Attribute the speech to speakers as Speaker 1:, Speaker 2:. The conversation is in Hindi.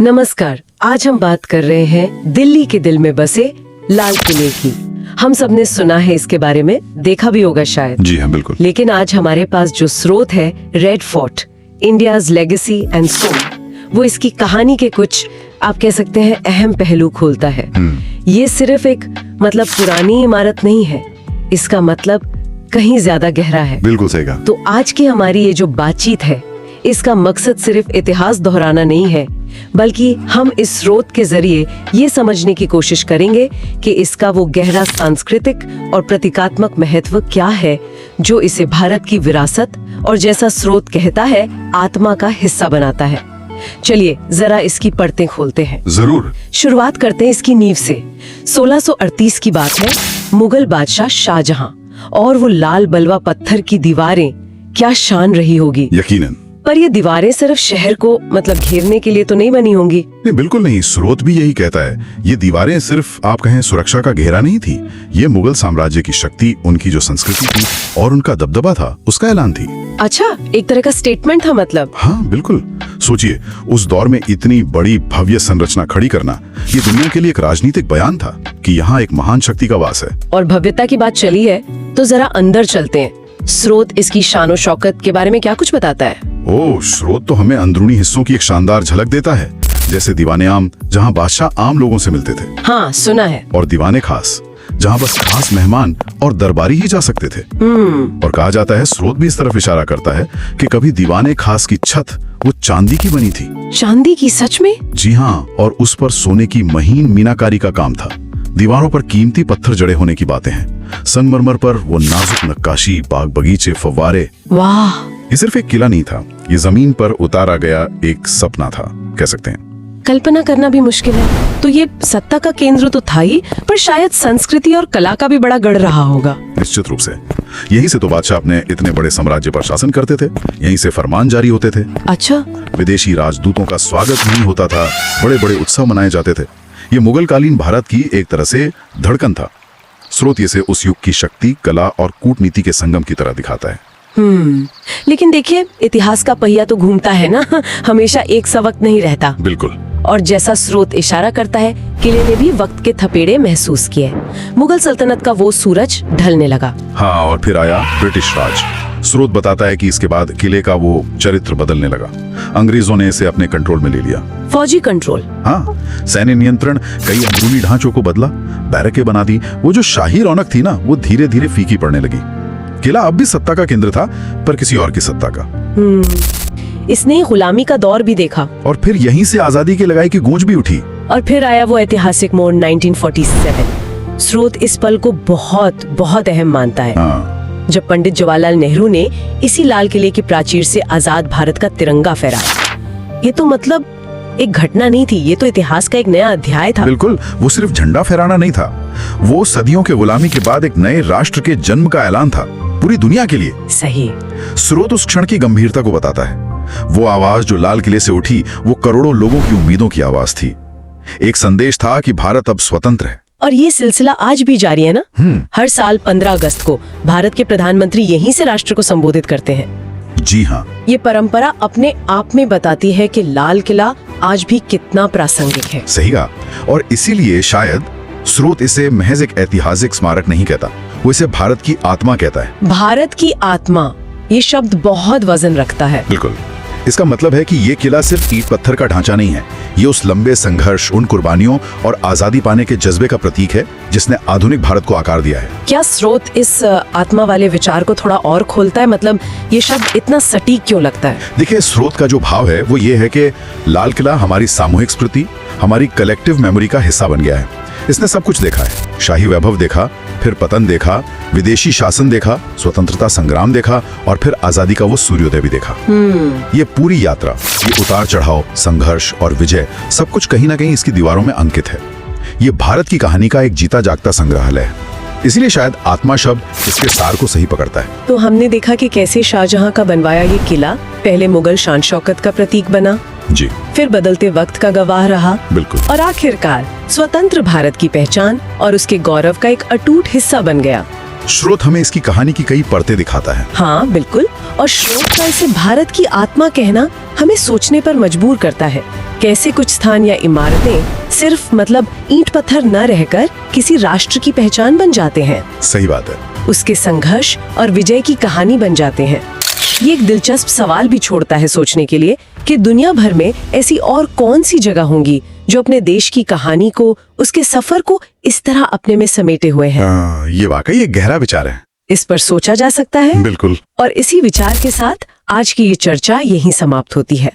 Speaker 1: नमस्कार। आज हम बात कर रहे हैं दिल्ली के दिल में बसे लाल किले की। हम सबने सुना है इसके बारे में, देखा भी होगा शायद।
Speaker 2: जी हाँ, बिल्कुल।
Speaker 1: लेकिन आज हमारे पास जो स्रोत है, Red Fort, India's legacy and soul, वो इसकी कहानी के कुछ आप कह सकते हैं अहम पहलू खोलता है। ये सिर्फ एक पुरानी इमारत नहीं है, इसका मतलब कहीं ज्यादा गहरा है।
Speaker 2: बिल्कुल सही कहा।
Speaker 1: तो आज की हमारी ये जो बातचीत है, इसका मकसद सिर्फ इतिहास दोहराना नहीं है, बल्कि हम इस स्रोत के जरिए ये समझने की कोशिश करेंगे कि इसका वो गहरा सांस्कृतिक और प्रतीकात्मक महत्व क्या है जो इसे भारत की विरासत और, जैसा स्रोत कहता है, आत्मा का हिस्सा बनाता है। चलिए जरा इसकी परतें खोलते हैं।
Speaker 2: जरूर।
Speaker 1: शुरुआत करते हैं इसकी नींव से। 1638 की बात है। मुगल बादशाह शाहजहां और वो लाल बलवा पत्थर की दीवारें, क्या शान रही होगी।
Speaker 2: यकीनन।
Speaker 1: पर ये दीवारें सिर्फ शहर को घेरने के लिए तो नहीं बनी होंगी।
Speaker 2: नहीं, बिल्कुल नहीं। स्रोत भी यही कहता है। ये दीवारें सिर्फ आप कहें सुरक्षा का घेरा नहीं थी, ये मुगल साम्राज्य की शक्ति, उनकी जो संस्कृति थी और उनका दबदबा था, उसका ऐलान थी।
Speaker 1: अच्छा, एक तरह का स्टेटमेंट था मतलब।
Speaker 2: हाँ बिल्कुल। सोचिए, उस दौर में इतनी बड़ी भव्य संरचना खड़ी करना, ये दुनिया के लिए एक राजनीतिक बयान था कि यहाँ एक महान शक्ति का वास है।
Speaker 1: और भव्यता की बात चली है तो जरा अंदर चलते हैं। स्रोत इसकी शान शौकत के बारे में क्या कुछ बताता है?
Speaker 2: ओह, स्रोत तो हमें अंदरूनी हिस्सों की एक शानदार झलक देता है, जैसे दीवाने आम, जहाँ बादशाह आम लोगों से मिलते थे।
Speaker 1: हाँ, सुना है।
Speaker 2: और दीवाने खास, जहाँ बस खास मेहमान और दरबारी ही जा सकते थे। और कहा जाता है, स्रोत भी इस तरफ इशारा करता है कि कभी दीवाने खास की छत वो चांदी की बनी थी।
Speaker 1: चांदी की? सच में?
Speaker 2: जी हाँ, और उस पर सोने की महीन मीनाकारी का काम था। दीवारों पर कीमती पत्थर जड़े होने की बातें हैं। संगमरमर पर वो नाजुक नक्काशी, बाग बगीचे, फव्वारे।
Speaker 1: वाह!
Speaker 2: ये सिर्फ एक किला नहीं था, ये जमीन पर उतारा गया एक सपना था, कह सकते हैं।
Speaker 1: कल्पना करना भी मुश्किल है। तो ये सत्ता का केंद्र तो था ही, पर शायद संस्कृति और कला का भी बड़ा गढ़ रहा होगा।
Speaker 2: निश्चित रूप से। यहीं से तो बादशाह अपने इतने बड़े साम्राज्य पर शासन करते थे, यहीं से फरमान जारी होते थे।
Speaker 1: अच्छा।
Speaker 2: विदेशी राजदूतों का स्वागत नहीं होता था, बड़े बड़े उत्सव मनाए जाते थे। ये मुगल कालीन भारत की एक तरह से धड़कन था। स्रोत इसे उस युग की शक्ति, कला और कूटनीति के संगम की तरह दिखाता है।
Speaker 1: लेकिन देखिए, इतिहास का पहिया तो घूमता है ना, हमेशा एक सा वक्त नहीं रहता।
Speaker 2: बिल्कुल।
Speaker 1: और जैसा स्रोत इशारा करता है, किले ने भी वक्त के थपेड़े महसूस किए। मुगल सल्तनत का वो सूरज ढलने लगा। हाँ,
Speaker 2: और फिर आया ब्रिटिश राज। स्रोत बताता है कि इसके बाद किले का वो चरित्र बदलने लगा। अंग्रेजों ने इसे अपने कंट्रोल में ले लिया।
Speaker 1: फौजी कंट्रोल?
Speaker 2: हाँ, सैन्य नियंत्रण, कई अंदरूनी ढांचों को बदला, बैरकें बना दी। वो जो शाही रौनक थी ना, वो धीरे धीरे फीकी पड़ने लगी। किला अब भी सत्ता का केंद्र था, पर किसी और की सत्ता का।
Speaker 1: इसने गुलामी का दौर भी देखा।
Speaker 2: और फिर यहीं से आजादी की लगाई की गूंज भी उठी।
Speaker 1: और फिर आया वो ऐतिहासिक मोड़ 1947। स्रोत इस पल को बहुत बहुत अहम मानता है। जब पंडित जवाहरलाल नेहरू ने इसी लाल किले की प्राचीर से आजाद भारत का तिरंगा फहराया। ये तो एक घटना नहीं थी, ये तो इतिहास का एक नया अध्याय था।
Speaker 2: बिल्कुल। वो सिर्फ झंडा फहराना नहीं था, वो सदियों के गुलामी के बाद एक नए राष्ट्र के जन्म का ऐलान था, पूरी दुनिया के लिए।
Speaker 1: सही।
Speaker 2: स्रोत उस क्षण की गंभीरता को बताता है। वो आवाज जो लाल किले से उठी, वो करोड़ों लोगों की उम्मीदों की आवाज थी। एक संदेश था कि भारत अब स्वतंत्र है।
Speaker 1: और ये सिलसिला आज भी जारी है ना। हर साल 15 अगस्त को भारत के प्रधानमंत्री यहीं से राष्ट्र को संबोधित करते हैं।
Speaker 2: जी हाँ।
Speaker 1: ये परंपरा अपने आप में बताती है कि लाल किला आज भी कितना प्रासंगिक है।
Speaker 2: सही कहा। और इसीलिए शायद स्रोत इसे महज एक ऐतिहासिक स्मारक नहीं कहता, वो इसे भारत की आत्मा कहता है।
Speaker 1: भारत की आत्मा, ये शब्द बहुत वजन रखता है।
Speaker 2: बिल्कुल। इसका मतलब है कि ये किला सिर्फ ईंट पत्थर का ढांचा नहीं है, ये उस लंबे संघर्ष, उन कुर्बानियों और आजादी पाने के जज्बे का प्रतीक है जिसने आधुनिक भारत को आकार दिया है।
Speaker 1: क्या स्रोत इस आत्मा वाले विचार को थोड़ा और खोलता है? ये शब्द इतना सटीक क्यों लगता है?
Speaker 2: देखिए, स्रोत का जो भाव है वो ये है कि लाल किला हमारी सामूहिक स्मृति, हमारी कलेक्टिव मेमोरी का हिस्सा बन गया है। इसने सब कुछ देखा है, शाही वैभव देखा, फिर पतन देखा, विदेशी शासन देखा, स्वतंत्रता संग्राम देखा और फिर आजादी का वो सूर्योदय भी देखा। ये पूरी यात्रा, ये उतार चढ़ाव, संघर्ष और विजय, सब कुछ कहीं ना कहीं इसकी दीवारों में अंकित है। ये भारत की कहानी का एक जीता जागता संग्रहालय है। इसीलिए शायद आत्मा शब्द इसके सार को सही पकड़ता है।
Speaker 1: तो हमने देखा कि कैसे शाहजहां का बनवाया ये किला पहले मुगल शान शौकत का प्रतीक बना,
Speaker 2: जी,
Speaker 1: फिर बदलते वक्त का गवाह रहा,
Speaker 2: बिल्कुल,
Speaker 1: और आखिरकार स्वतंत्र भारत की पहचान और उसके गौरव का एक अटूट हिस्सा बन गया।
Speaker 2: स्रोत हमें इसकी कहानी की कई परतें दिखाता है।
Speaker 1: हाँ बिल्कुल, और स्रोत का इसे भारत की आत्मा कहना हमें सोचने पर मजबूर करता है। कैसे कुछ स्थान या इमारतें सिर्फ मतलब ईंट पत्थर न रहकर किसी राष्ट्र की पहचान बन जाते हैं,
Speaker 2: सही बात है।
Speaker 1: उसके संघर्ष और विजय की कहानी बन जाते हैं। ये एक दिलचस्प सवाल भी छोड़ता है सोचने के लिए कि दुनिया भर में ऐसी और कौन सी जगह होंगी जो अपने देश की कहानी को, उसके सफर को इस तरह अपने में समेटे हुए हैं।
Speaker 2: ये वाकई एक गहरा विचार है।
Speaker 1: इस पर सोचा जा सकता है।
Speaker 2: बिल्कुल।
Speaker 1: और इसी विचार के साथ आज की ये चर्चा यहीं समाप्त होती है।